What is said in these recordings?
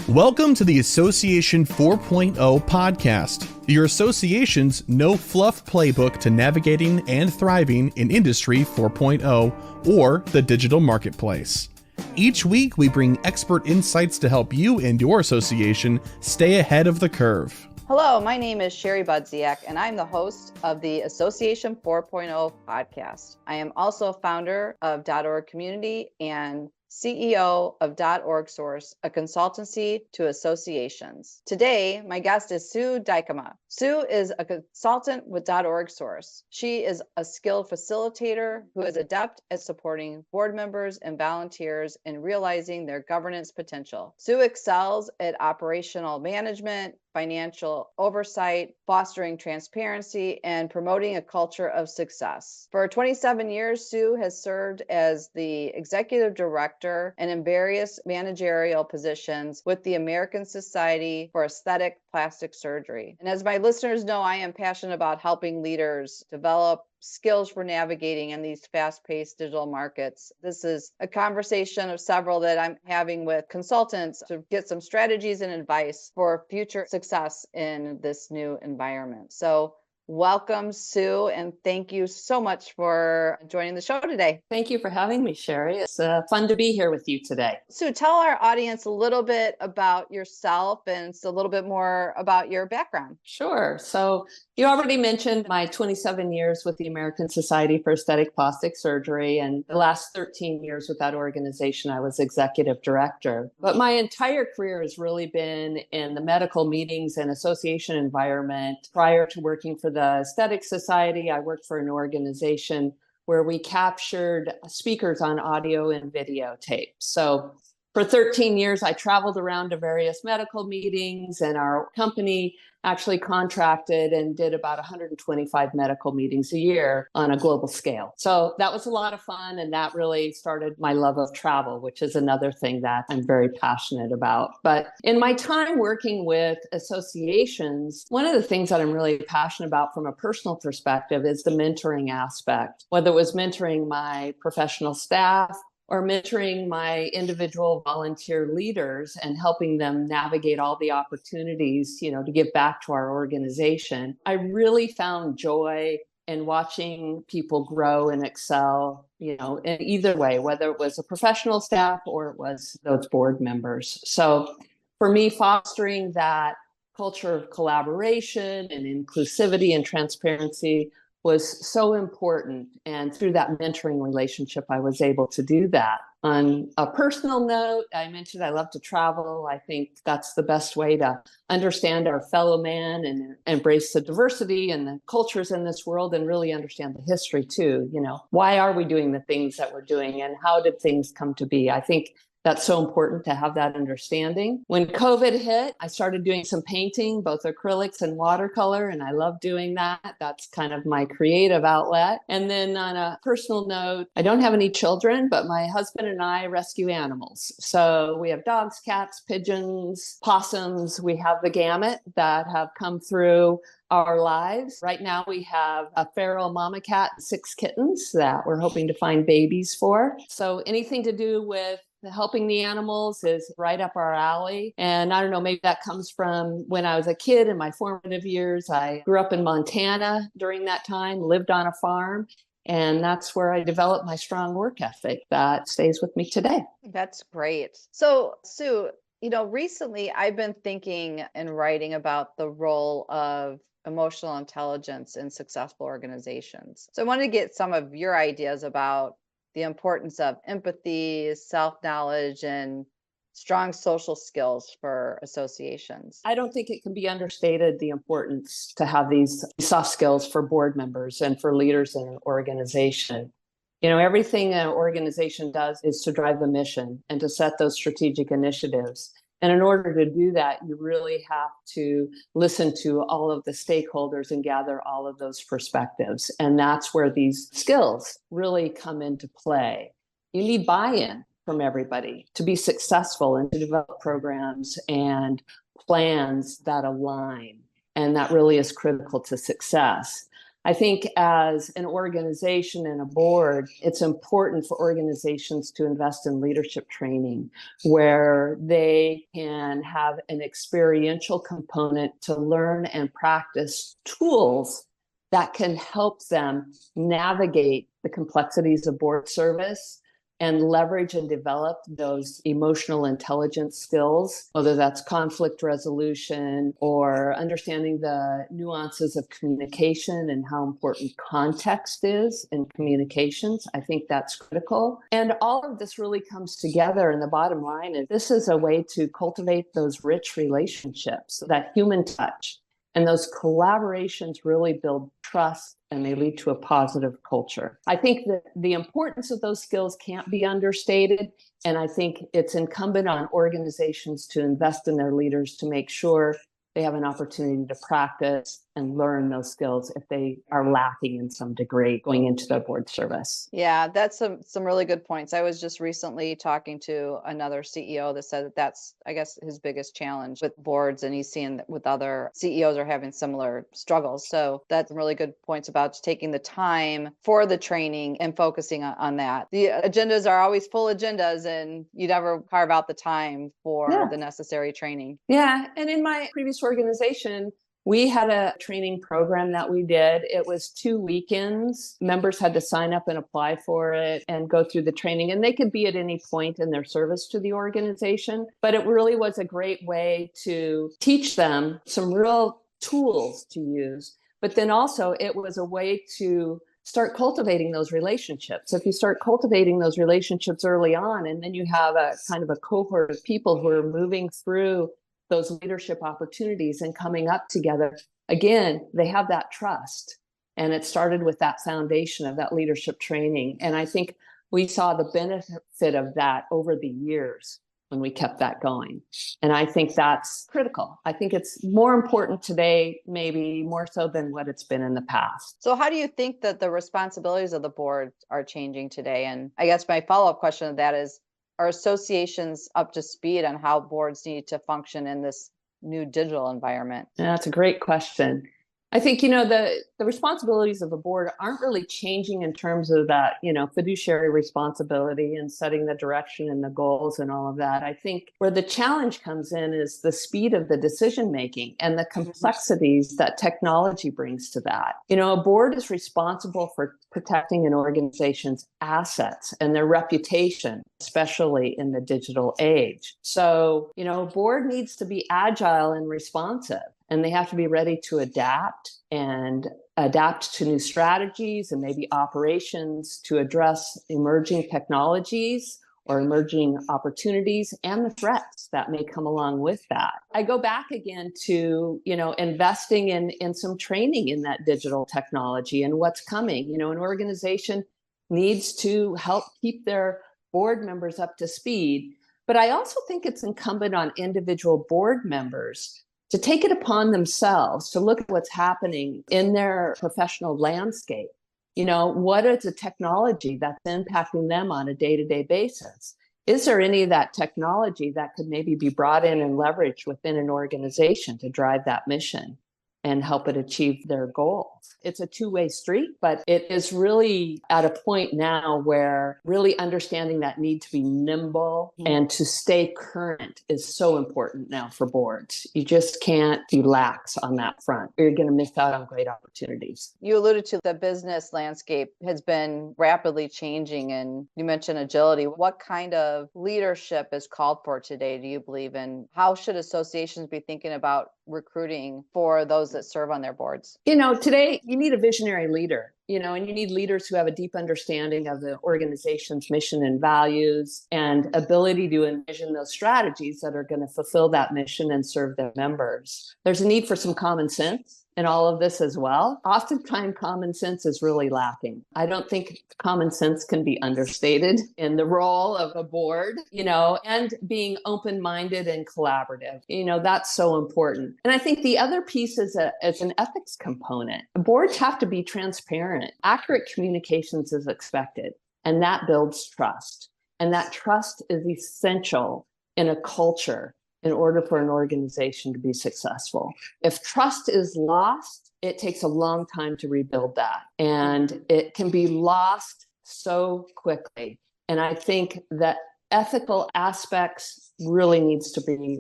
Welcome to the Association 4.0 podcast, your association's no-fluff playbook to navigating and thriving in Industry 4.0 or the digital marketplace. Each week, we bring expert insights to help you and your association stay ahead of the curve. Hello, my name is Sherry Budziak, and I'm the host of the Association 4.0 podcast. I am also founder of .org Community and CEO of orgSource, a consultancy to associations. Today, my guest is Sue Dykema. Sue is a consultant with orgSource. She is a skilled facilitator who is adept at supporting board members and volunteers in realizing their governance potential. Sue excels at operational management, financial oversight, fostering transparency, and promoting a culture of success. For 27 years, Sue has served as the executive director and in various managerial positions with the American Society for Aesthetic Plastic Surgery. And as my listeners know, I am passionate about helping leaders develop skills for navigating in these fast-paced digital markets. This is a conversation of several that I'm having with consultants to get some strategies and advice for future success in this new environment. So welcome, Sue, and thank you so much for joining the show today. Thank you for having me, Sherry. It's fun to be here with you today. Sue, tell our audience a little bit about yourself and a little bit more about your background. Sure. So you already mentioned my 27 years with the American Society for Aesthetic Plastic Surgery, and the last 13 years with that organization, I was executive director. But my entire career has really been in the medical meetings and association environment. Prior to working for the Aesthetic Society, I worked for an organization where we captured speakers on audio and videotape. So for 13 years, I traveled around to various medical meetings, and our company actually contracted and did about 125 medical meetings a year on a global scale. So that was a lot of fun, and that really started my love of travel, which is another thing that I'm very passionate about. But in my time working with associations, one of the things that I'm really passionate about from a personal perspective is the mentoring aspect, whether it was mentoring my professional staff or mentoring my individual volunteer leaders and helping them navigate all the opportunities, to give back to our organization. I really found joy in watching people grow and excel, in either way, whether it was a professional staff or it was those board members. So for me, fostering that culture of collaboration and inclusivity and transparency was so important. And through that mentoring relationship, I was able to do that. On a personal note, I mentioned I love to travel. I think that's the best way to understand our fellow man and embrace the diversity and the cultures in this world and really understand the history too. Why are we doing the things that we're doing and how did things come to be? I think that's so important to have that understanding. When COVID hit, I started doing some painting, both acrylics and watercolor, and I love doing that. That's kind of my creative outlet. And then on a personal note, I don't have any children, but my husband and I rescue animals. So we have dogs, cats, pigeons, possums. We have the gamut that have come through our lives. Right now we have a feral mama cat and 6 kittens that we're hoping to find babies for. So anything to do with helping the animals is right up our alley. And I don't know, maybe that comes from when I was a kid in my formative years. I grew up in Montana during that time, lived on a farm, and that's where I developed my strong work ethic that stays with me today. That's great. So, Sue, recently I've been thinking and writing about the role of emotional intelligence in successful organizations. So I wanted to get some of your ideas about the importance of empathy, self-knowledge, and strong social skills for associations. I don't think it can be understated the importance to have these soft skills for board members and for leaders in an organization. Everything an organization does is to drive the mission and to set those strategic initiatives. And in order to do that, you really have to listen to all of the stakeholders and gather all of those perspectives. And that's where these skills really come into play. You need buy-in from everybody to be successful and to develop programs and plans that align. And that really is critical to success. I think as an organization and a board, it's important for organizations to invest in leadership training where they can have an experiential component to learn and practice tools that can help them navigate the complexities of board service and leverage and develop those emotional intelligence skills, whether that's conflict resolution or understanding the nuances of communication and how important context is in communications. I think that's critical. And all of this really comes together. And the bottom line is this is a way to cultivate those rich relationships, that human touch. And those collaborations really build trust and they lead to a positive culture. I think that the importance of those skills can't be understated. And I think it's incumbent on organizations to invest in their leaders to make sure they have an opportunity to practice and learn those skills if they are lacking in some degree going into their board service. Yeah, that's some really good points. I was just recently talking to another CEO that said that that's, I guess, his biggest challenge with boards, and he's seeing that with other CEOs are having similar struggles. So that's really good points about taking the time for the training and focusing on that. The agendas are always full agendas, and you never carve out the time for the necessary training. Yeah, and in my previous organization, we had a training program that we did. It was 2 weekends. Members had to sign up and apply for it and go through the training. And they could be at any point in their service to the organization. But it really was a great way to teach them some real tools to use. But then also it was a way to start cultivating those relationships. If you start cultivating those relationships early on, and then you have a kind of a cohort of people who are moving through those leadership opportunities and coming up together, again, they have that trust. And it started with that foundation of that leadership training. And I think we saw the benefit of that over the years when we kept that going. And I think that's critical. I think it's more important today, maybe more so than what it's been in the past. So how do you think that the responsibilities of the board are changing today? And I guess my follow-up question to that is, are associations up to speed on how boards need to function in this new digital environment? Yeah, that's a great question. I think, the responsibilities of a board aren't really changing in terms of that, fiduciary responsibility and setting the direction and the goals and all of that. I think where the challenge comes in is the speed of the decision making and the complexities that technology brings to that. A board is responsible for protecting an organization's assets and their reputation, especially in the digital age. So, a board needs to be agile and responsive. And they have to be ready to adapt to new strategies and maybe operations to address emerging technologies or emerging opportunities and the threats that may come along with that. I go back again to, investing in some training in that digital technology and what's coming. An organization needs to help keep their board members up to speed. But I also think it's incumbent on individual board members to take it upon themselves to look at what's happening in their professional landscape. What is the technology that's impacting them on a day-to-day basis? Is there any of that technology that could maybe be brought in and leveraged within an organization to drive that mission and help it achieve their goals? It's a two-way street, but it is really at a point now where really understanding that need to be nimble and to stay current is so important now for boards. You just can't be lax on that front, or you're going to miss out on great opportunities. You alluded to the business landscape has been rapidly changing, and you mentioned agility. What kind of leadership is called for today, do you believe? And how should associations be thinking about recruiting for those that serve on their boards? Today you need a visionary leader, and you need leaders who have a deep understanding of the organization's mission and values and ability to envision those strategies that are going to fulfill that mission and serve their members. There's a need for some common sense in all of this as well. Oftentimes, common sense is really lacking. I don't think common sense can be understated in the role of a board, and being open-minded and collaborative. That's so important. And I think the other piece is an ethics component. Boards have to be transparent. Accurate communications is expected, and that builds trust. And that trust is essential in a culture in order for an organization to be successful. If trust is lost, it takes a long time to rebuild that. And it can be lost so quickly. And I think that ethical aspects really needs to be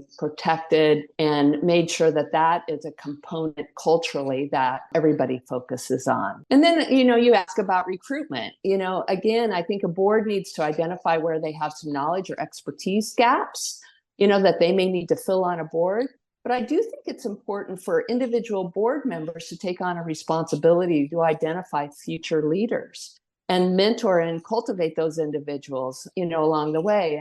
protected and made sure that that is a component culturally that everybody focuses on. And then, you ask about recruitment. Again, I think a board needs to identify where they have some knowledge or expertise gaps, that they may need to fill on a board. But I do think it's important for individual board members to take on a responsibility to identify future leaders and mentor and cultivate those individuals, along the way,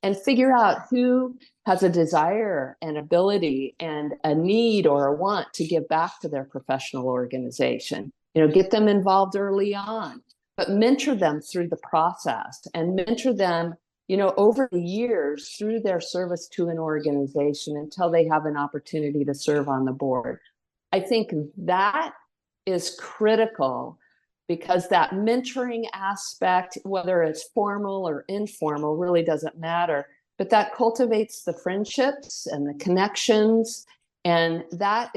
and figure out who has a desire and ability and a need or a want to give back to their professional organization. Get them involved early on, but mentor them through the process and mentor them, over the years through their service to an organization until they have an opportunity to serve on the board. I think that is critical, because that mentoring aspect, whether it's formal or informal, really doesn't matter. But that cultivates the friendships and the connections. And that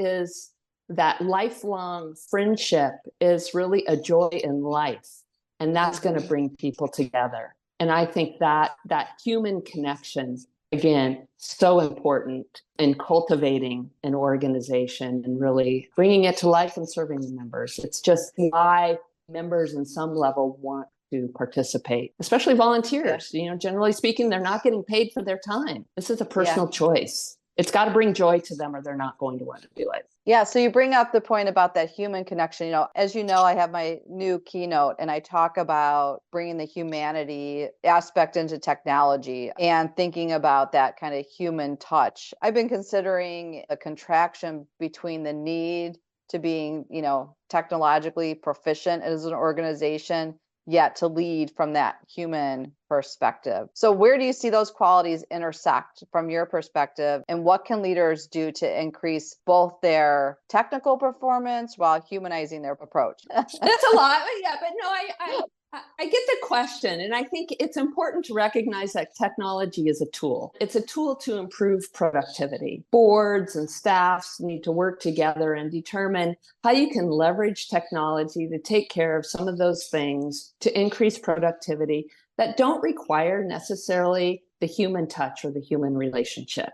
lifelong friendship is really a joy in life. And that's going to bring people together. And I think that human connection, again, so important in cultivating an organization and really bringing it to life and serving the members. It's just why members in some level want to participate, especially volunteers. Generally speaking, they're not getting paid for their time. This is a personal choice. It's got to bring joy to them or they're not going to want to do it. Yeah. So you bring up the point about that human connection. As you know, I have my new keynote and I talk about bringing the humanity aspect into technology and thinking about that kind of human touch. I've been considering a contraction between the need to being, technologically proficient as an organization, yet to lead from that human perspective. So where do you see those qualities intersect from your perspective? And what can leaders do to increase both their technical performance while humanizing their approach? That's a lot. Yeah, but no, I get the question. And I think it's important to recognize that technology is a tool. It's a tool to improve productivity. Boards and staffs need to work together and determine how you can leverage technology to take care of some of those things to increase productivity that don't require necessarily the human touch or the human relationship.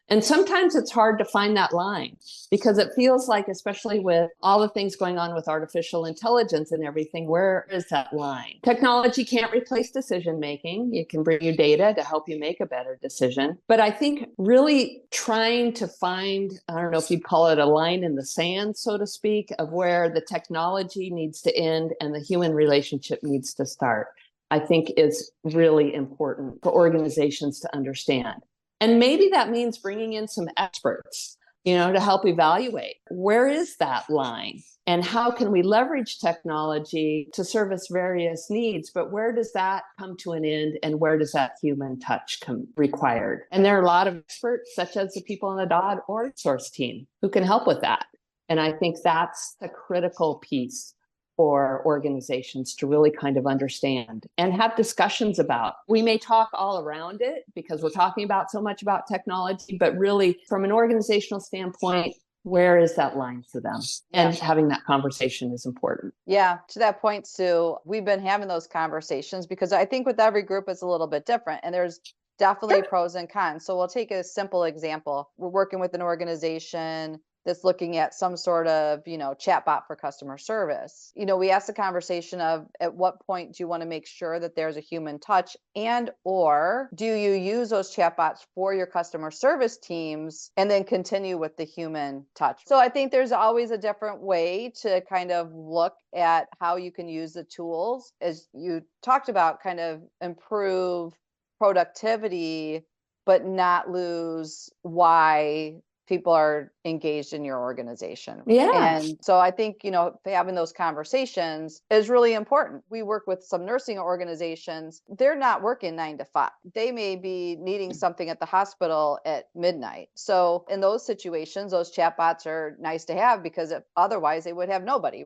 And sometimes it's hard to find that line because it feels like, especially with all the things going on with artificial intelligence and everything, where is that line? Technology can't replace decision making. It can bring you data to help you make a better decision. But I think really trying to find, I don't know if you'd call it a line in the sand, so to speak, of where the technology needs to end and the human relationship needs to start, I think is really important for organizations to understand. And maybe that means bringing in some experts, to help evaluate where is that line and how can we leverage technology to service various needs, but where does that come to an end and where does that human touch come required? And there are a lot of experts, such as the people on the orgSource team, who can help with that. And I think that's the critical piece for organizations to really kind of understand and have discussions about. We may talk all around it because we're talking about so much about technology, but really from an organizational standpoint, where is that line for them? And having that conversation is important. Yeah, to that point, Sue, we've been having those conversations because I think with every group it's a little bit different and there's definitely pros and cons. So we'll take a simple example. We're working with an organization that's looking at some sort of, chatbot for customer service. We asked the conversation of at what point do you want to make sure that there's a human touch or do you use those chatbots for your customer service teams and then continue with the human touch? So I think there's always a different way to kind of look at how you can use the tools, as you talked about, kind of improve productivity, but not lose why people are engaged in your organization. Yeah. And so I think, having those conversations is really important. We work with some nursing organizations. They're not working 9 to 5. They may be needing something at the hospital at midnight. So in those situations, those chatbots are nice to have because otherwise they would have nobody.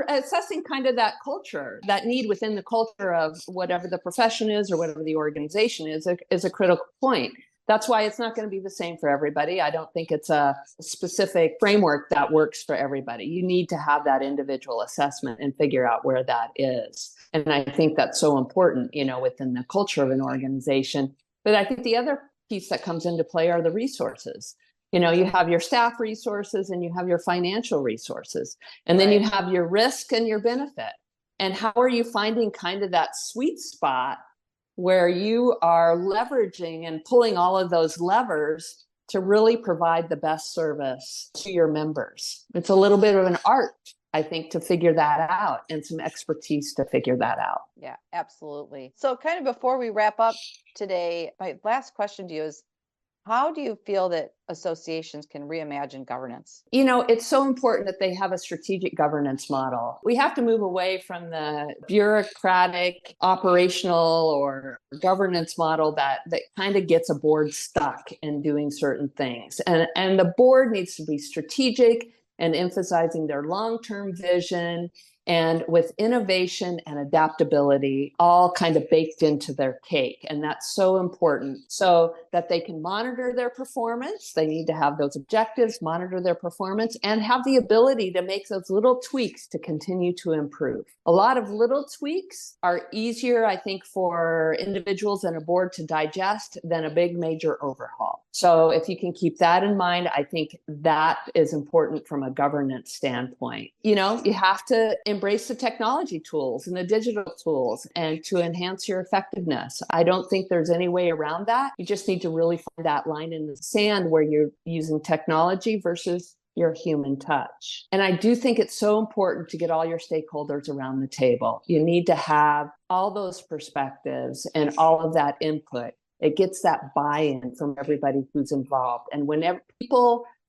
Assessing kind of that culture, that need within the culture of whatever the profession is or whatever the organization is a critical point. That's why it's not going to be the same for everybody. I don't think it's a specific framework that works for everybody. You need to have that individual assessment and figure out where that is. And I think that's so important, within the culture of an organization. But I think the other piece that comes into play are the resources. You have your staff resources and you have your financial resources, and then you have your risk and your benefit. And how are you finding kind of that sweet spot where you are leveraging and pulling all of those levers to really provide the best service to your members? It's a little bit of an art, I think, to figure that out, and some expertise to figure that out. Yeah, absolutely. So kind of before we wrap up today, my last question to you is, how do you feel that associations can reimagine governance? It's so important that they have a strategic governance model. We have to move away from the bureaucratic, operational, or governance model that kind of gets a board stuck in doing certain things. And the board needs to be strategic and emphasizing their long-term vision, and with innovation and adaptability all kind of baked into their cake. And that's so important so that they can monitor their performance. They need to have those objectives, monitor their performance, and have the ability to make those little tweaks to continue to improve. A lot of little tweaks are easier, I think, for individuals and a board to digest than a big major overhaul. So if you can keep that in mind, I think that is important from a governance standpoint. You have to embrace the technology tools and the digital tools and to enhance your effectiveness. I don't think there's any way around that. You just need to really find that line in the sand where you're using technology versus your human touch. And I do think it's so important to get all your stakeholders around the table. You need to have all those perspectives and all of that input. It gets that buy-in from everybody who's involved. And whenever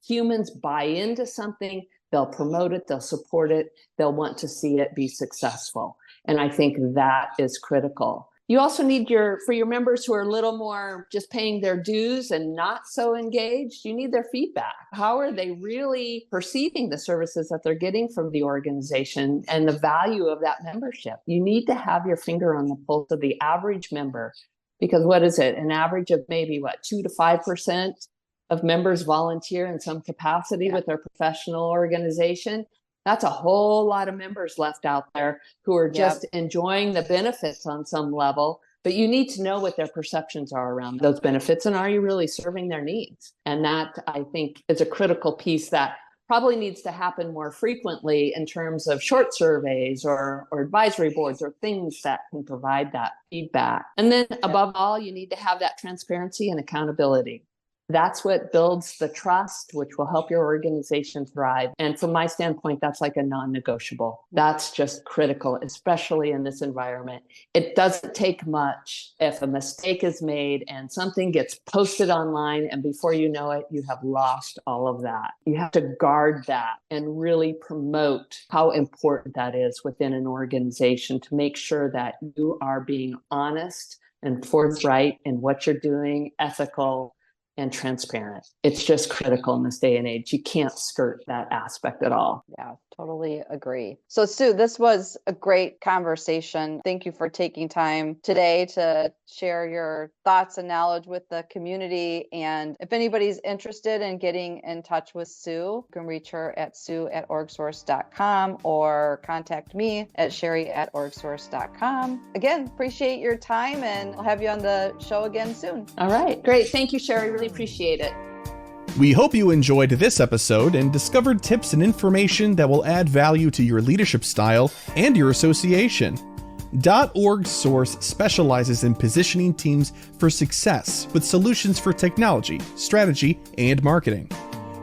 humans buy into something, they'll promote it, they'll support it, they'll want to see it be successful. And I think that is critical. You also need for your members who are a little more just paying their dues and not so engaged, you need their feedback. How are they really perceiving the services that they're getting from the organization and the value of that membership? You need to have your finger on the pulse of the average member, because what is it? An average of maybe 2 to 5% of members volunteer in some capacity with their professional organization. That's a whole lot of members left out there who are just enjoying the benefits on some level, but you need to know what their perceptions are around those benefits, and are you really serving their needs? And that, I think, is a critical piece that probably needs to happen more frequently in terms of short surveys or advisory boards or things that can provide that feedback. And then above all, you need to have that transparency and accountability. That's what builds the trust, which will help your organization thrive. And from my standpoint, that's like a non-negotiable. That's just critical, especially in this environment. It doesn't take much if a mistake is made and something gets posted online, and before you know it, you have lost all of that. You have to guard that and really promote how important that is within an organization to make sure that you are being honest and forthright in what you're doing, ethical, and transparent. It's just critical in this day and age. You can't skirt that aspect at all. Yeah, totally agree. So Sue, this was a great conversation. Thank you for taking time today to share your thoughts and knowledge with the community. And if anybody's interested in getting in touch with Sue, you can reach her at sue@orgsource.com or contact me at sherry@orgsource.com. Again, appreciate your time, and I'll have you on the show again soon. All right, great. Thank you, Sherry. Really appreciate it. We hope you enjoyed this episode and discovered tips and information that will add value to your leadership style and your association. orgSource specializes in positioning teams for success with solutions for technology, strategy, and marketing.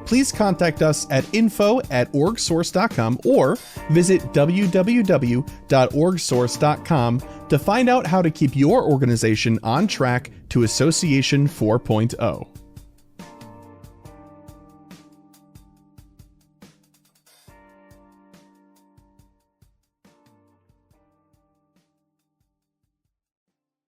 Please contact us at info@orgsource.com or visit www.orgsource.com to find out how to keep your organization on track to Association 4.0.